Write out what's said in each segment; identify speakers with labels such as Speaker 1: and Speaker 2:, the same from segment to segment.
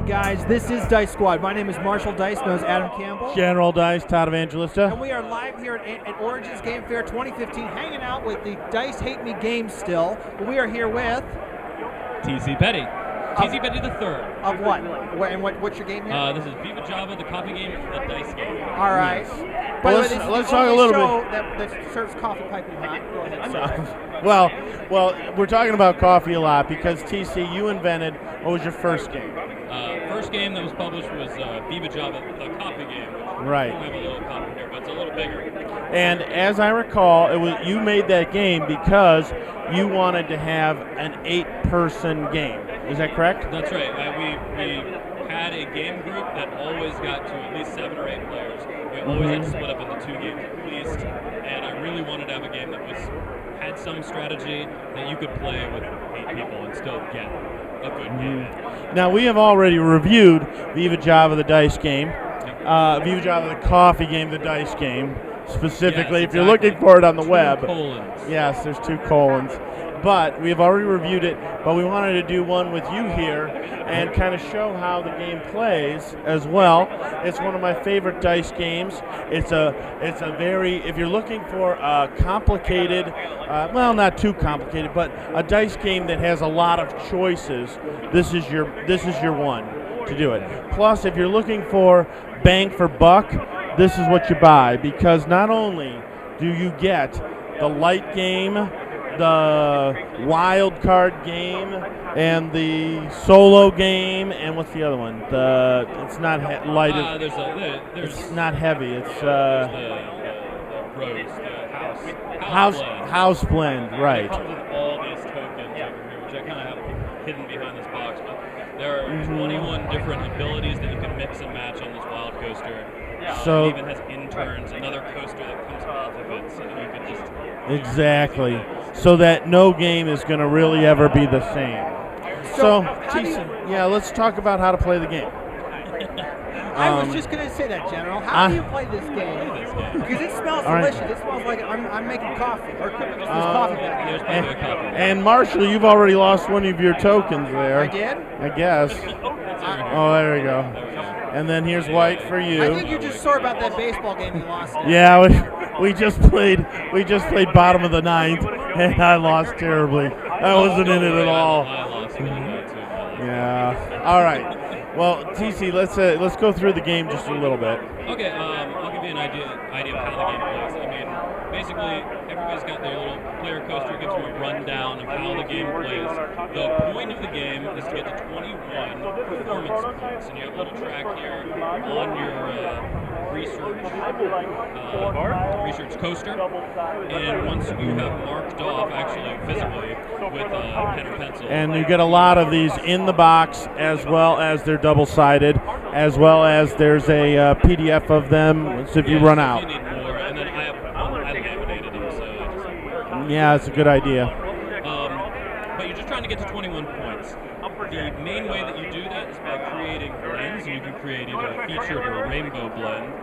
Speaker 1: on, guys? This is Dice Squad. My name is Marshall Dice, known as Adam Campbell.
Speaker 2: General Dice, Todd Evangelista.
Speaker 1: And we are live here at Origins Game Fair 2015, hanging out with the Dice Hate Me games still. But we are here with...
Speaker 3: TC Petty. TC Petty the third.
Speaker 1: Of what? And what's your game here?
Speaker 3: This is Viva Java, the coffee game, the dice game.
Speaker 1: All right.
Speaker 2: Yes.
Speaker 1: By the way,
Speaker 2: Let's talk a little bit.
Speaker 1: That serves coffee piping hot. Go ahead. Sorry.
Speaker 2: Well, we're talking about coffee a lot because TC, you invented. What was your first game?
Speaker 3: First game that was published was Viva Java, the coffee game.
Speaker 2: Right.
Speaker 3: We have a little copy here, but it's a little bigger.
Speaker 2: And as I recall, you made that game because you wanted to have an 8-person game. Is that correct?
Speaker 3: That's right. We had a game group that always got to at least 7 or 8 players. We always had to split up into 2 games at least. And I really wanted to have a game that had some strategy that you could play with 8 people and still get a good game.
Speaker 2: Now, we have already reviewed Viva Java, the dice game. Viva Java, the coffee game, the dice game. Specifically,
Speaker 3: yes,
Speaker 2: if you're looking for it on the web.
Speaker 3: Colons.
Speaker 2: Yes, there's 2 colons. But we have already reviewed it, but we wanted to do one with you here and kind of show how the game plays as well. It's one of my favorite dice games. It's a very, if you're looking for a complicated, well, not too complicated, but a dice game that has a lot of choices, this is your one to do it. Plus, if you're looking for bang for buck, this is what you buy, because not only do you get the light game, the wild card game, and the solo game, and what's the other one? It's not light. It's not heavy. It's
Speaker 3: the Rose, the
Speaker 2: house blend, right?
Speaker 3: It comes with all these tokens over here, which I kind of have hidden behind this box. But there are 21 different abilities that you can mix and match on this wild coaster.
Speaker 2: So
Speaker 3: it even has interns, another coaster that comes off of it, so that you can just
Speaker 2: exactly. So that no game is going to really ever be the same. So yeah, let's talk about how to play the game.
Speaker 1: I was just going to say that, General. How do you play this game? Because it smells delicious. It smells like I'm making coffee. Or could just coffee back
Speaker 3: there's plenty of coffee.
Speaker 2: And Marshall, you've already lost one of your tokens there.
Speaker 1: I did?
Speaker 2: I guess. Oh, there we go. And then here's white for you.
Speaker 1: I think you're just sore about that baseball game you lost.
Speaker 2: Yeah, we just played bottom of the 9th, and I lost terribly. I wasn't in it at all.
Speaker 3: I lost really bad too.
Speaker 2: Yeah. All right. Well, TC, let's go through the game just a little bit.
Speaker 3: Okay. I'll give you an idea of how the game plays. I mean, basically, everybody's got their little player coaster, gives them a rundown of how the game plays. The point of the game is to get to 21 performance points, and you have a little track here on your research coaster. And once you have marked off, actually physically, with a pen or pencil.
Speaker 2: And you get a lot of these in the box, as well as they're double-sided, as well as there's a PDF of them so if you run out.
Speaker 3: You need more, and then I laminated them, so I just...
Speaker 2: Yeah, it's a good idea.
Speaker 3: But you're just trying to get to 21 points. The main way that you do that is by creating blends. You can create either a featured or a rainbow blend.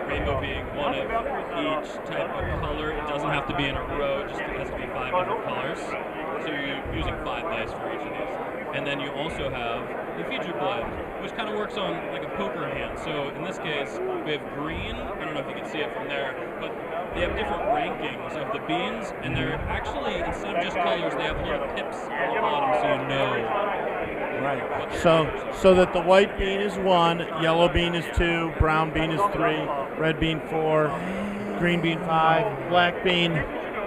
Speaker 3: Rainbow being one of each type of color. It doesn't have to be in a row, it just has to be 5 different colors. So you're using 5 dice for each of these. And then you also have the featured blend, which kind of works on like a poker hand. So in this case, we have green. I don't know if you can see it from there, but they have different rankings of the beans, and they're actually, instead of just colors, they have little pips on the bottom so you know.
Speaker 2: Right. So that the white bean is 1, yellow bean is 2, brown bean is 3, red bean 4, green bean 5, black bean,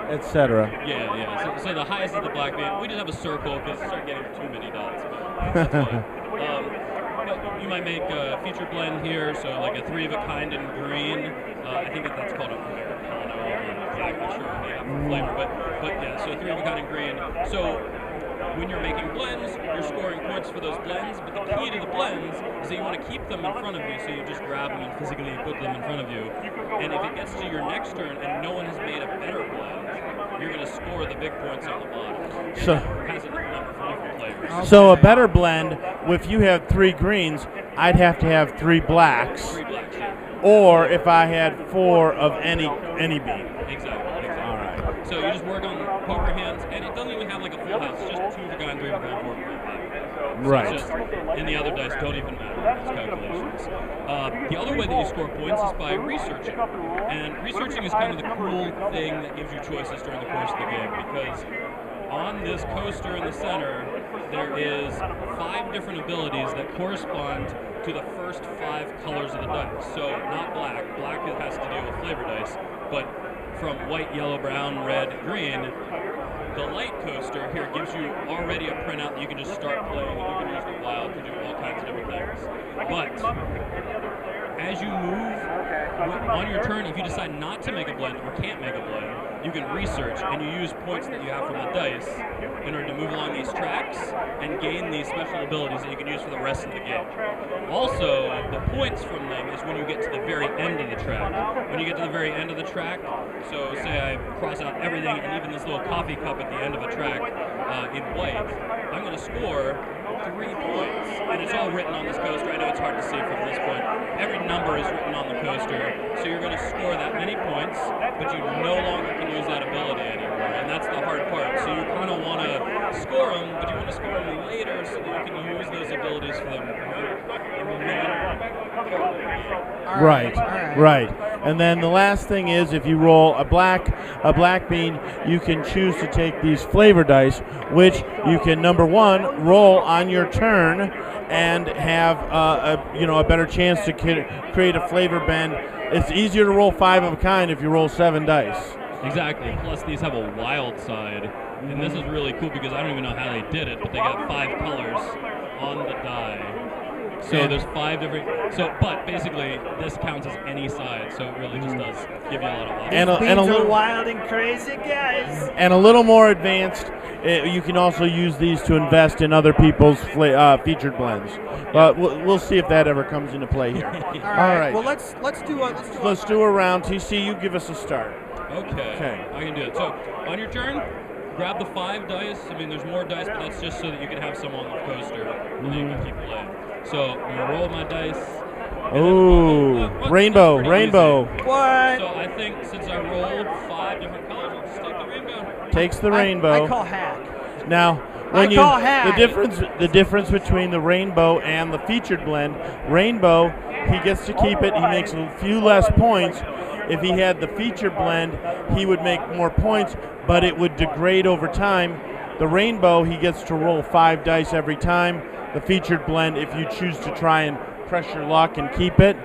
Speaker 2: etc.
Speaker 3: Yeah. So the highest is the black bean. We just have a circle because you start getting too many dots. But that's fine. But you might make a feature blend here, so like a 3 of a kind in green. I think that's called a Americano. I'm not exactly sure what they have for flavor, but yeah. So 3 of a kind in green. So when you're making blends, you're scoring points for those blends, but the key to the blends is that you want to keep them in front of you, so you just grab them and physically put them in front of you. And if it gets to your next turn and no one has made a better blend, you're going to score the big points on the bottom.
Speaker 2: So
Speaker 3: has a number for different flavors.
Speaker 2: So a better blend, if you have 3 greens, I'd have to have 3 blacks.
Speaker 3: 3 blacks, yeah.
Speaker 2: Or if I had 4 of any bean.
Speaker 3: Exactly.
Speaker 2: All right.
Speaker 3: So you just work on poker hands, and it doesn't even have like a full house. It's just 2 of a kind, 3 of a kind, 4 of a kind, 5. So
Speaker 2: Right.
Speaker 3: it's just, and the other dice don't even matter in those calculations. The other way that you score points is by researching. And researching is kind of the cool thing that gives you choices during the course of the game, because on this coaster in the center, there is 5 different abilities that correspond to the first 5 colors of the dice. So not black. Black has to deal with flavor dice, but from white, yellow, brown, red, green, the light coaster here gives you already a printout that you can just start playing. You can use the wild to do all kinds of different things. But as you move on your turn, if you decide not to make a blend or can't make a blend, you can research and you use points that you have from the dice in order to move along these tracks and gain these special abilities that you can use for the rest of the game. Also, the points from them is when you get to the very end of the track. When you get to the very end of the track, so say I cross out everything and even this little coffee cup at the end of a track in white, I'm going to score 3 points. And it's all written on this coaster. I know it's hard to see from this point. Every number is written on the coaster, so you're going to score that many points, but you no longer can use that ability anymore, and that's the hard part. So you kind of want to score them, but you want to score them later so that you can use those abilities for them.
Speaker 2: Right. And then the last thing is, if you roll a black bean, you can choose to take these flavor dice, which you can, number one, roll on your turn and have a better chance to create a flavor blend. It's easier to roll 5 of a kind if you roll 7 dice.
Speaker 3: Exactly. Plus, these have a wild side, and this is really cool because I don't even know how they did it, but they got 5 colors on the die. So there's 5 different. But basically, this counts as any side, so it really just does give you a lot of options.
Speaker 1: And a little wild and crazy, guys.
Speaker 2: And a little more advanced, you can also use these to invest in other people's featured blends. But we'll see if that ever comes into play here.
Speaker 1: All right. Well, let's do
Speaker 2: a round. TC, you give us a start.
Speaker 3: Okay. I can do it. So on your turn, grab the 5 dice. I mean, there's more dice, but that's just so that you can have some on the coaster and then you can keep playing. So I'm gonna roll my dice.
Speaker 2: Rainbow.
Speaker 1: What?
Speaker 3: So I think since I rolled 5 different colors, I'll just take the rainbow.
Speaker 2: Takes the rainbow.
Speaker 1: I call hack.
Speaker 2: Now, the difference between the rainbow and the featured blend, rainbow, he gets to keep it. He makes a few less points. If he had the featured blend, he would make more points, but it would degrade over time. The rainbow, he gets to roll 5 dice every time. The featured blend, if you choose to try and press your luck and keep it,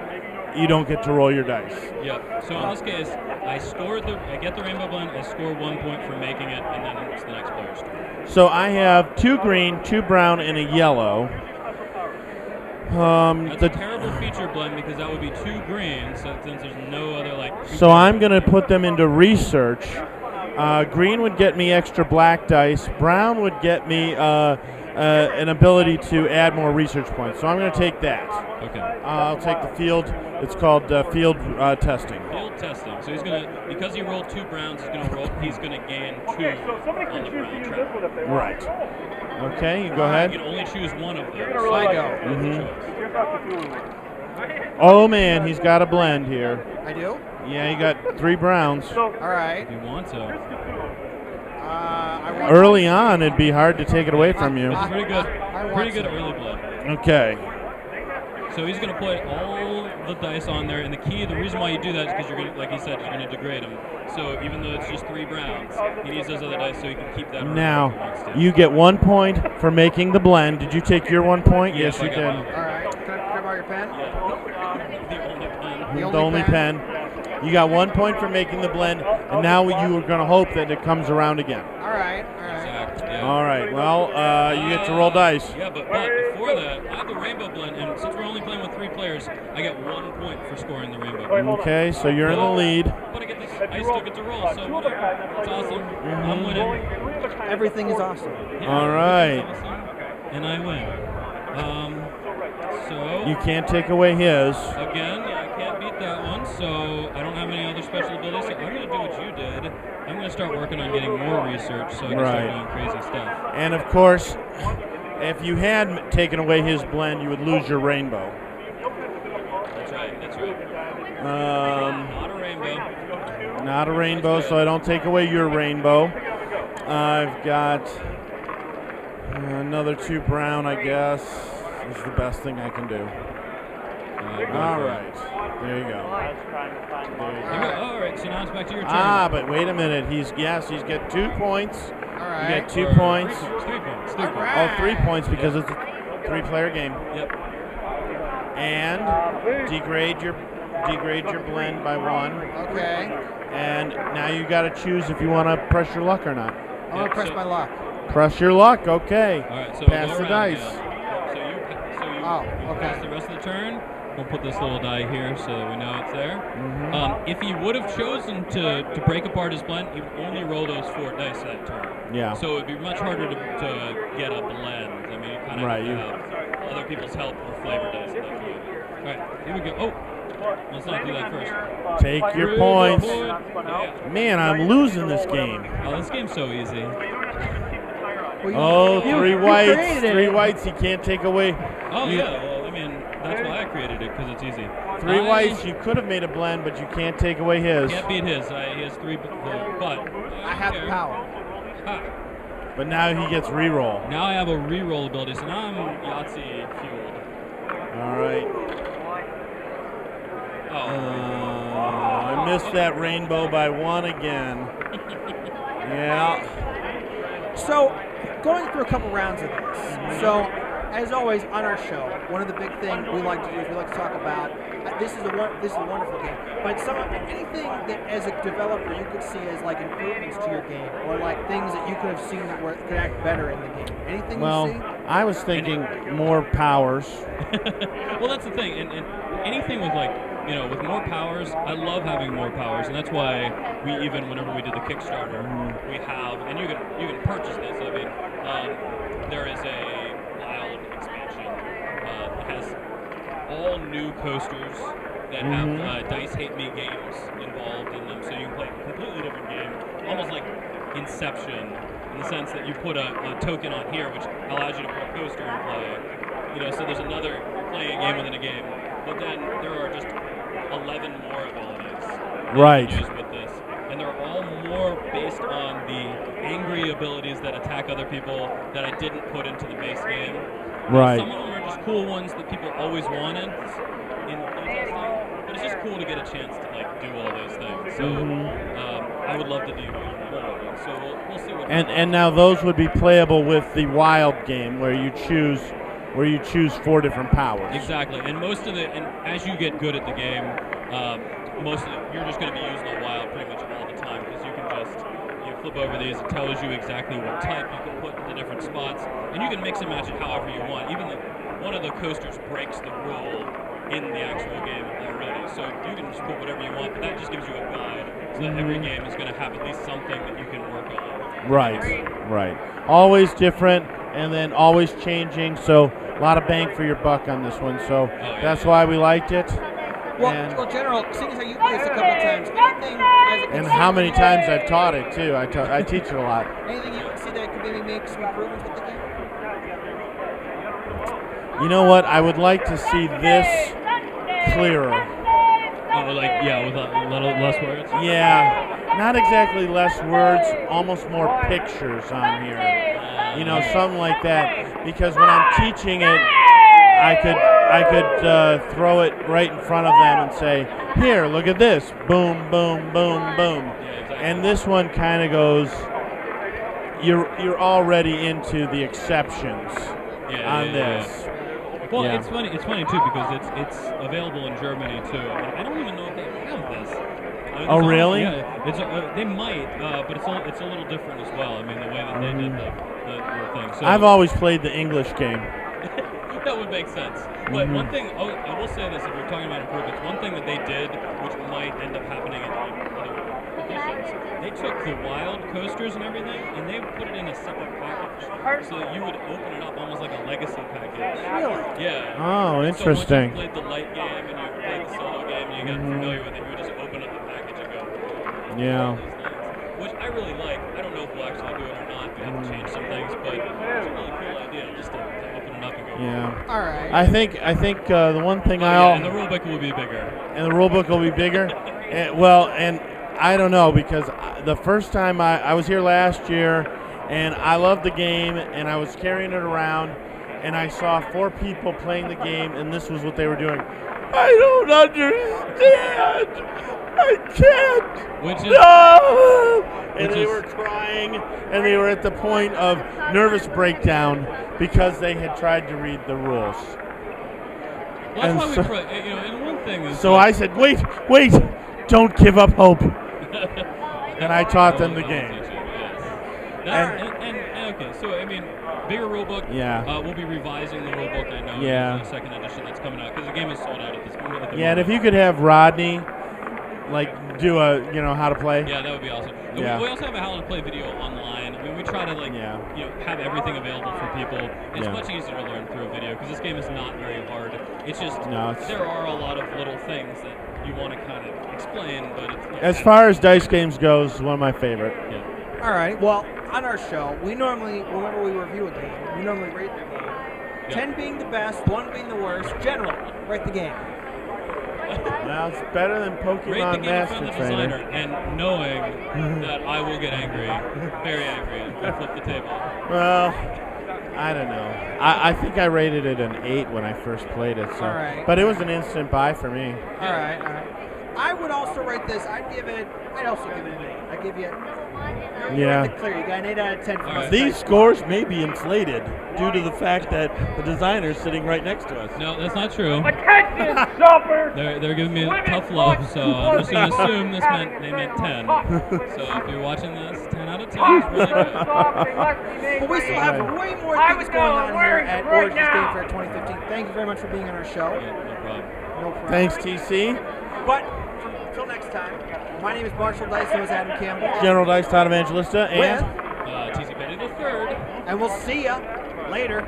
Speaker 2: you don't get to roll your dice.
Speaker 3: Yep. So in this case, I get the rainbow blend, I score 1 point for making it, and then it's the next player's turn.
Speaker 2: So I have 2 green, 2 brown, and a yellow.
Speaker 3: That's a terrible feature blend because that would be 2 greens, so since there's no other
Speaker 2: So I'm going to put them into research. Green would get me extra black dice. Brown would get me an ability to add more research points. So I'm going to take that.
Speaker 3: Okay.
Speaker 2: I'll take the field. It's called field testing.
Speaker 3: Field testing. So he's gonna, because he rolled 2 browns, he's gonna gain 2 on the brown track.
Speaker 2: Right. Okay, you go ahead.
Speaker 3: You can only choose one of them.
Speaker 1: So I go.
Speaker 2: Oh man, he's got a blend here.
Speaker 1: I do?
Speaker 2: Yeah, you got 3 browns.
Speaker 1: All right.
Speaker 3: If you want to.
Speaker 2: Early on, it'd be hard to take it away from you.
Speaker 3: It's pretty good. Pretty good early blend.
Speaker 2: Okay.
Speaker 3: So he's going to put all the dice on there, and the reason why you do that is because you're going to, like he said, you're going to degrade them. So even though it's just 3 browns, he needs those other dice so he can keep that.
Speaker 2: Now, you get 1 point for making the blend. Did you take your 1 point?
Speaker 3: Yes,
Speaker 2: you did.
Speaker 1: All right. Can I borrow your pen?
Speaker 3: Yeah.
Speaker 2: The only pen. You got 1 point for making the blend, and now you are going to hope that it comes around again.
Speaker 1: All right.
Speaker 3: Exactly. Yeah.
Speaker 2: All right. Well, you get to roll dice.
Speaker 3: Yeah, but before that, I have the rainbow blend, and since we're only playing with 3 players, I get 1 point for scoring the rainbow.
Speaker 2: Okay, so you're in the lead.
Speaker 3: But I still get to roll, so whatever. It's awesome. I'm winning.
Speaker 1: Everything is awesome.
Speaker 3: Yeah,
Speaker 2: all right.
Speaker 3: Awesome. And I win. So
Speaker 2: you can't take away his.
Speaker 3: Again, I can't beat that one, so I don't have any other special abilities. So I'm going to do what you did. I'm going to start working on getting more research so I can start doing crazy stuff.
Speaker 2: And of course, if you had taken away his blend, you would lose your rainbow.
Speaker 3: That's right.
Speaker 2: Not
Speaker 3: a rainbow.
Speaker 2: Not a rainbow, so I don't take away your rainbow. I've got Another 2 brown, I guess, is the best thing I can do. All right. There you go.
Speaker 3: All right, so now it's back to your turn.
Speaker 2: But wait a minute. He's got 2 points.
Speaker 1: All right.
Speaker 2: You get 2 points.
Speaker 3: 3 points. 3 points.
Speaker 1: Right.
Speaker 2: Oh, 3 points because it's a 3-player game.
Speaker 3: Yep.
Speaker 2: And degrade your blend by 1.
Speaker 1: Okay.
Speaker 2: And now you got to choose if you want to press your luck or not.
Speaker 1: I'm gonna press my luck.
Speaker 2: Press your luck. Okay.
Speaker 3: All right, so
Speaker 2: pass
Speaker 3: we'll
Speaker 2: the
Speaker 3: go around,
Speaker 2: dice.
Speaker 3: yeah. So you
Speaker 1: Okay.
Speaker 3: pass the rest of the turn. We'll put this little die here so that we know it's there. If he would have chosen to break apart his blend, he would only roll those 4 dice that turn.
Speaker 2: Yeah.
Speaker 3: So it'd be much harder to get a blend. I mean, you kind of have to have other people's help with flavor dice at that point. All right, here we go. Oh, let's not do that first.
Speaker 2: Take your points.
Speaker 3: Yeah.
Speaker 2: Man, I'm losing this game.
Speaker 3: Oh, this game's so easy.
Speaker 2: Oh, 3 whites.
Speaker 1: created it.
Speaker 2: 3 whites. He can't take away.
Speaker 3: Oh, yeah. Well, I mean, that's why I created it, because it's easy.
Speaker 2: 3 whites. You could have made a blend, but you can't take away his.
Speaker 3: Can't beat his. He has 3, but
Speaker 1: I have the power.
Speaker 2: But now he gets reroll.
Speaker 3: Now I have a reroll ability, so now I'm Yahtzee fueled.
Speaker 2: All right. I missed that rainbow by 1 again. Yeah.
Speaker 1: So, going through a couple rounds of this. So, as always on our show, one of the big things we like to do is we like to talk about this is a wonderful game, but anything that as a developer you could see as like improvements to your game, or like things that you could have seen that could act better in the game. Anything you see?
Speaker 2: I was thinking more powers.
Speaker 3: Well, that's the thing, and anything with with more powers, I love having more powers, and that's why whenever we did the Kickstarter, we have, and you can purchase this. I mean, there is a wild expansion. It has all new coasters that have Dice Hate Me games involved in them, so you can play a completely different game, almost like Inception, in the sense that you put a token on here, which allows you to put a coaster and play. So there's you're playing a game within a game, but then there are just 11 more abilities that you can use with this, and they're all more based on the angry abilities that attack other people that I didn't put into the base game.
Speaker 2: Right.
Speaker 3: Some of them are just cool ones that people always wanted in testing, but it's just cool to get a chance to do all those things. So I would love to do more. So we'll see what.
Speaker 2: And now those would be playable with the wild game where you choose 4 different powers.
Speaker 3: Exactly, and as you get good at the game, you're just going to be using the wild pretty much all the time, because you can you flip over these, it tells you exactly what type you can put in the different spots, and you can mix and match it however you want. Even one of the coasters breaks the rule in the actual game already, so you can just put whatever you want, but that just gives you a guide, so that every game is going to have at least something that you can work on.
Speaker 2: Right. Always different, and then always changing, so a lot of bang for your buck on this one, so that's why we liked it.
Speaker 1: Well, General, seeing as how you played this a couple of times, anything as a
Speaker 2: and how many times I've taught it too. I teach it a lot.
Speaker 1: Anything you can see that could maybe make some improvements with the game?
Speaker 2: You know what? I would like to see this clearer.
Speaker 3: Oh, with a little less words?
Speaker 2: Yeah, not exactly less words, almost more pictures on here. Something like that. Because when I'm teaching it, I could throw it right in front of them and say, "Here, look at this! Boom, boom, boom, boom."
Speaker 3: Yeah, exactly.
Speaker 2: And this one kind of goes. You're already into the exceptions on this.
Speaker 3: Yeah. Well, it's funny too, because it's available in Germany too. I don't even know if they have this.
Speaker 2: Oh, really?
Speaker 3: Yeah, they might, but it's a little different as well. I mean, the way that they did the thing. So
Speaker 2: I've always played the English game.
Speaker 3: that would make sense. But one thing, I will say this: if we're talking about improvements, one thing that they did, which might end up happening in other editions, they took the wild coasters and everything, and they put it in a separate package, so that you would open it up almost like a legacy package.
Speaker 1: Really?
Speaker 3: Yeah.
Speaker 2: Oh, interesting.
Speaker 3: So once you played the light game and you played the solo game, and you got familiar with it, you would just open up the package and go.
Speaker 2: Yeah.
Speaker 3: Which I really like. I don't know if we'll actually do it or not. We have to change some things, but it's a really cool idea just to open it up and go.
Speaker 2: Yeah.
Speaker 1: All right.
Speaker 2: I think the one thing
Speaker 3: and the rulebook will be bigger.
Speaker 2: And the rulebook will be bigger. and I don't know, because the first time I was here last year, And I loved the game, and I was carrying it around, and I saw 4 people playing the game, and this was what they were doing. I don't understand. I can't.
Speaker 3: Which is
Speaker 2: No! And
Speaker 3: which
Speaker 2: they
Speaker 3: is-
Speaker 2: were crying, and they were at the point of nervous breakdown because they had tried to read the rules.
Speaker 3: well,
Speaker 2: and
Speaker 3: that's
Speaker 2: so-
Speaker 3: why and one thing is.
Speaker 2: So I said, wait, don't give up hope. And I taught them the game.
Speaker 3: Okay, so I mean, bigger rulebook.
Speaker 2: Yeah.
Speaker 3: We'll be revising the rulebook. I know.
Speaker 2: Yeah.
Speaker 3: The second edition that's coming out because the game is sold out at this moment.
Speaker 2: Yeah, and if you could have Rodney, like, do a, how to play.
Speaker 3: Yeah, that would be awesome. And
Speaker 2: Yeah.
Speaker 3: we also have a how to play video online. I mean, we try to have everything available for people. It's
Speaker 2: Yeah.
Speaker 3: much easier to learn through a video because this game is not very hard. It's just
Speaker 2: No,
Speaker 3: there are a lot of little things that you want to kind of explain, but it's
Speaker 2: As far as dice games goes, one of my favorite.
Speaker 3: yeah.
Speaker 1: All right. Well, on our show, we normally, whenever we review a game, we normally rate the game. 10 being the best, 1 being the worst. Generally, rate the game.
Speaker 2: Well, it's better than
Speaker 3: Rate the
Speaker 2: Pokemon
Speaker 3: game
Speaker 2: Master
Speaker 3: from the
Speaker 2: Trainer.
Speaker 3: designer, and knowing that I will get angry, very angry, and flip the table.
Speaker 2: Well, I don't know. I think I rated it an 8 when I first played it. So,
Speaker 1: All right.
Speaker 2: But it was an instant buy for me.
Speaker 1: All right. I would also rate this. I'd also give it an 8. I give you.
Speaker 2: Yeah.
Speaker 1: Clear. You got an 8 out of 10 for us.
Speaker 4: These scores may be inflated due to the fact that the designer is sitting right next to us.
Speaker 3: No, that's not true.
Speaker 5: Attention, shoppers!
Speaker 3: They're giving me tough love, so I'm just going to assume they meant 10. So if you're watching this, 10 out of 10 is really good.
Speaker 1: But we still have way more things going on here at Origins Game Fair 2015. Thank you very much for being on our show.
Speaker 3: Yeah, no problem.
Speaker 1: No problem.
Speaker 2: Thanks, TC.
Speaker 1: But until next time, my name is Marshall Dice. So is Adam Campbell.
Speaker 2: General Dice Todd Evangelista. And
Speaker 1: With,
Speaker 3: TC Petty the third.
Speaker 1: and we'll see ya later.